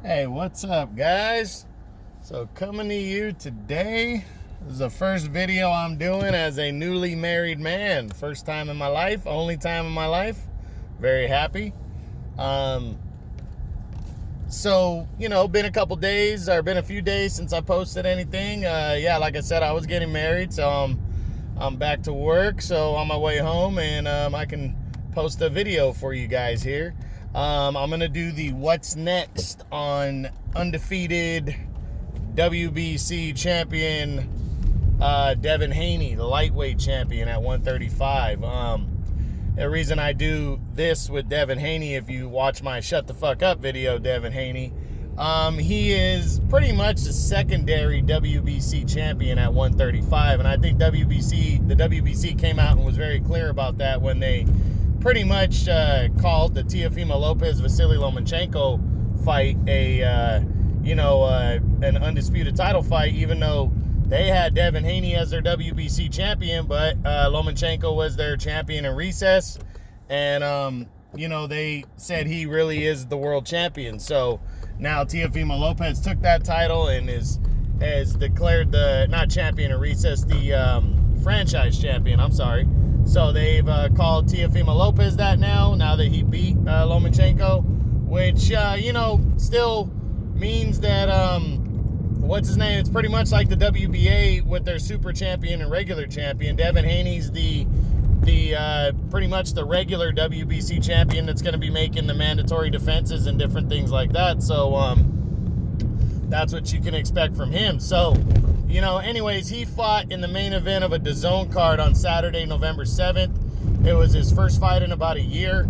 Hey, what's up, guys? So, coming to you today. This is the first video I'm doing as a newly married man. First time in my life, only time in my life. Very happy. Been a couple days, or been a few days since I posted anything. Like I said, I was getting married, so I'm back to work. So, on my way home, and I can post a video for you guys here. I'm going to do the what's next on undefeated WBC champion Devin Haney, the lightweight champion at 135. The reason I do this with Devin Haney, if you watch my Shut the Fuck Up video, Devin Haney, he is pretty much the secondary WBC champion at 135. And I think the WBC came out and was very clear about that when they pretty much called the Teofimo Lopez-Vasily Lomachenko fight an undisputed title fight, even though they had Devin Haney as their WBC champion, but Lomachenko was their champion in recess, and they said he really is the world champion. So now Teofimo Lopez took that title and has declared the not champion in recess, the franchise champion. I'm sorry. So they've called Teofimo Lopez that now that he beat Lomachenko, which, still means that, what's his name? It's pretty much like the WBA with their super champion and regular champion. Devin Haney's the pretty much the regular WBC champion that's going to be making the mandatory defenses and different things like that. So, that's what you can expect from him. So, anyways, he fought in the main event of a DAZN card on Saturday, November 7th. It was his first fight in about a year,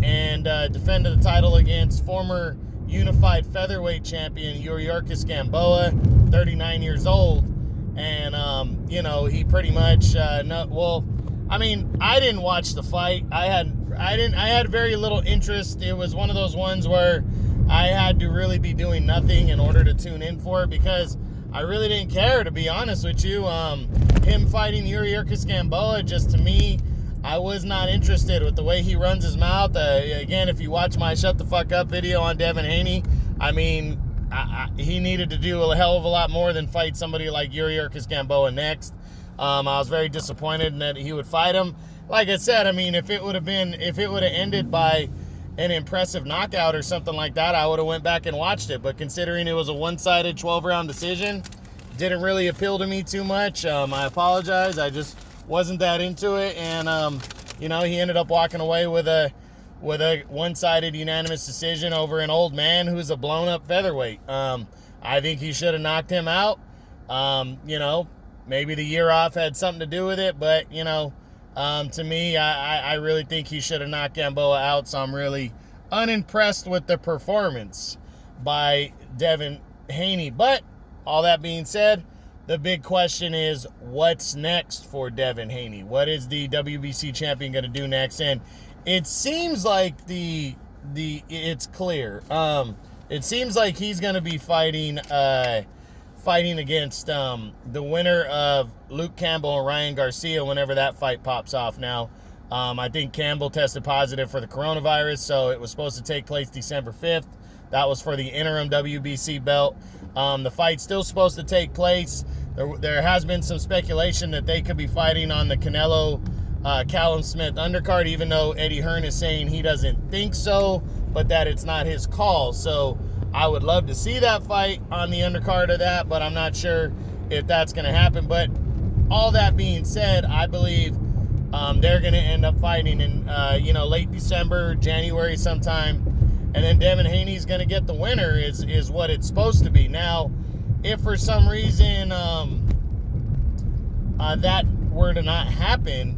and defended the title against former unified featherweight champion Yuriorkis Gamboa, 39 years old. And, he pretty much, I didn't watch the fight. I had very little interest. It was one of those ones where I had to really be doing nothing in order to tune in for it, because I really didn't care, to be honest with you. Him fighting Yuriorkis Gamboa, just to me, I was not interested with the way he runs his mouth. Again, if you watch my Shut the Fuck Up video on Devin Haney, he needed to do a hell of a lot more than fight somebody like Yuriorkis Gamboa next. I was very disappointed in that he would fight him. Like I said, if it would have ended by an impressive knockout or something like that, I would have went back and watched it. But considering it was a one-sided 12-round decision, didn't really appeal to me too much. I apologize. I just wasn't that into it. And, he ended up walking away with a one-sided unanimous decision over an old man who's a blown-up featherweight. I think he should have knocked him out. Maybe the year off had something to do with it, but, to me, I really think he should have knocked Gamboa out, so I'm really unimpressed with the performance by Devin Haney. But all that being said, the big question is, what's next for Devin Haney? What is the WBC champion going to do next? And it seems like it's clear. It seems like he's going to be fighting against the winner of Luke Campbell and Ryan Garcia whenever that fight pops off. Now, I think Campbell tested positive for the coronavirus, so it was supposed to take place December 5th. That was for the interim WBC belt. The fight's still supposed to take place. There has been some speculation that they could be fighting on the Canelo Callum Smith undercard, even though Eddie Hearn is saying he doesn't think so, but that it's not his call. So I would love to see that fight on the undercard of that, but I'm not sure if that's going to happen. But all that being said, I believe they're going to end up fighting in, late December, January sometime. And then Devin Haney's going to get the winner is what it's supposed to be. Now, if for some reason that were to not happen,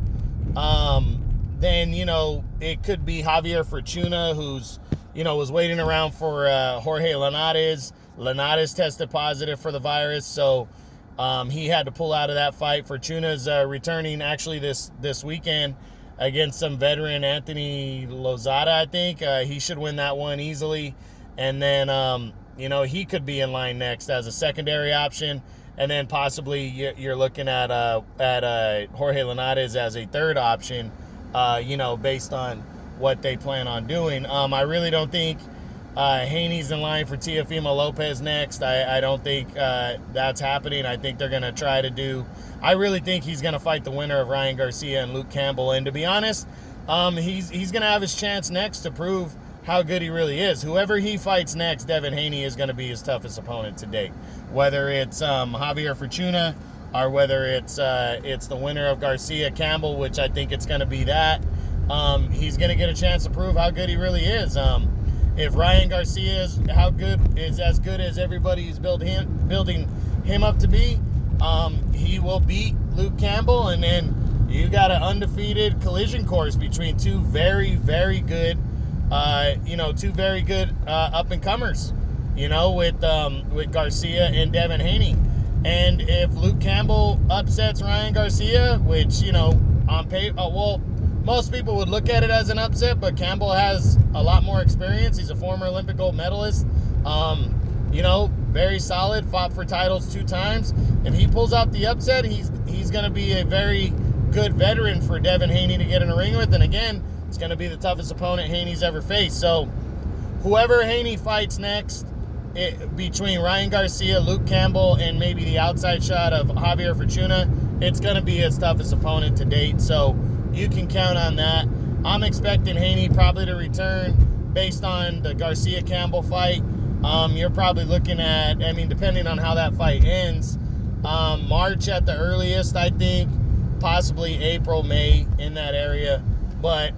then, it could be Javier Fortuna, who's, was waiting around for Jorge Linares. Linares tested positive for the virus, so he had to pull out of that fight. Fortuna's returning actually this weekend against some veteran Anthony Lozada, I think. He should win that one easily. And then, he could be in line next as a secondary option. And then possibly you're looking at Jorge Linares as a third option, based on what they plan on doing. I really don't think Haney's in line for Teofimo Lopez next. I don't think that's happening. I think they're going to try to do... I really think he's going to fight the winner of Ryan Garcia and Luke Campbell. And to be honest, he's going to have his chance next to prove how good he really is. Whoever he fights next, Devin Haney is going to be his toughest opponent to date. Whether it's Javier Fortuna or whether it's the winner of Garcia Campbell, which I think it's going to be that, he's going to get a chance to prove how good he really is. If Ryan Garcia is as good as everybody's building him up to be, he will beat Luke Campbell, and then you got an undefeated collision course between two very, very good, up and comers, with Garcia and Devin Haney. And if Luke Campbell upsets Ryan Garcia, which on paper, most people would look at it as an upset, but Campbell has a lot more experience. He's a former Olympic gold medalist. Very solid, fought for titles 2 times. If he pulls out the upset, he's going to be a very good veteran for Devin Haney to get in a ring with. And again, it's going to be the toughest opponent Haney's ever faced. So whoever Haney fights next, between Ryan Garcia, Luke Campbell, and maybe the outside shot of Javier Fortuna, it's going to be his toughest opponent to date. So you can count on that. I'm expecting Haney probably to return based on the Garcia-Campbell fight. You're probably looking at, depending on how that fight ends, March at the earliest, I think, possibly April, May, in that area. But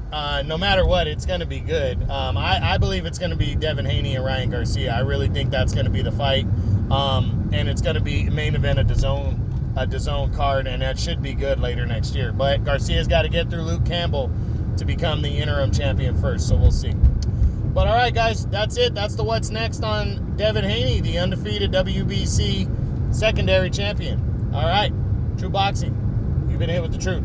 no matter what, it's going to be good. I believe it's going to be Devin Haney and Ryan Garcia. I really think that's going to be the fight. And it's going to be main event a DAZN card, and that should be good later next year. But Garcia's got to get through Luke Campbell to become the interim champion first, so we'll see. But all right, guys, that's it. That's the what's next on Devin Haney, the undefeated WBC secondary champion. All right, True Boxing, you've been hit with the truth.